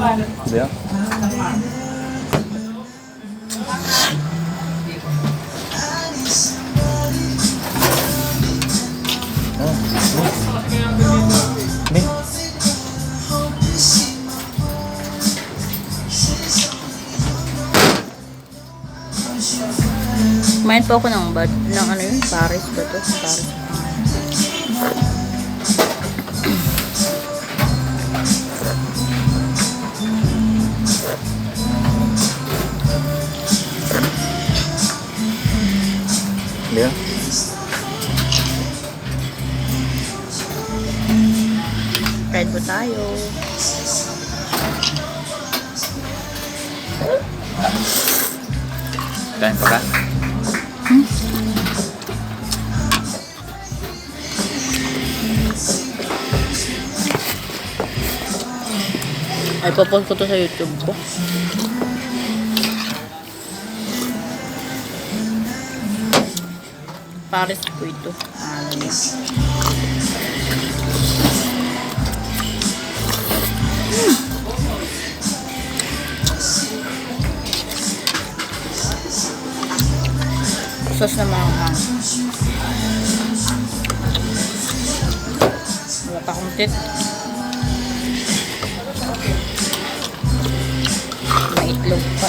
Hindi ah. Kumain po ako ng ano yun, Paris ba to? Paris. Hindi ah. Fried po tayo. Kain pa ka? Ay, popost ko to sa YouTube ko. Paris po ito. Sauce na manghang. Wala pa akong tit. May itlog pa.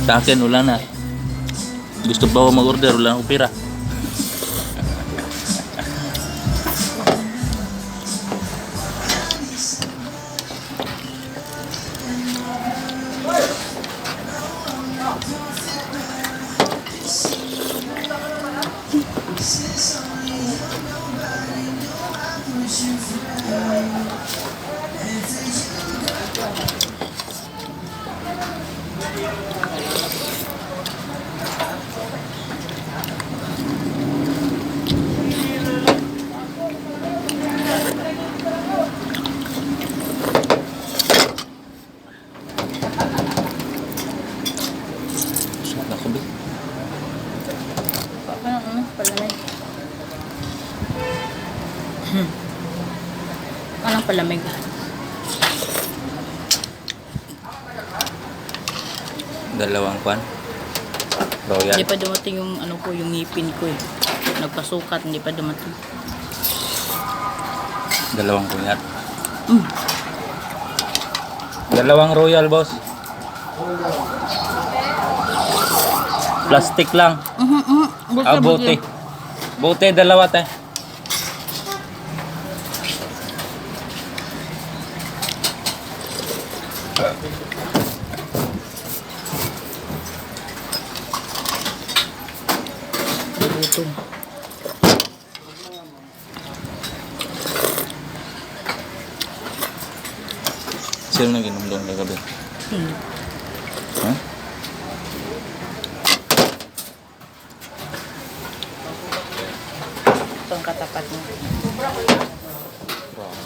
Sa akin, wala na. Gusto pa ako mag-order, wala akong pera. Palamig. Anong palamig? Dalawang kwan. Royal. Hindi pa dumating yung ano ko, yung ngipin ko eh. Nagpasukat, hindi pa dumating. Dalawang royal. Dalawang royal, boss. Plastic lang. Bote. Bote, dalawa tayo. Gutom. Sino nang inom doon kagabi? Ha? Ito ang katapat mo. Wow.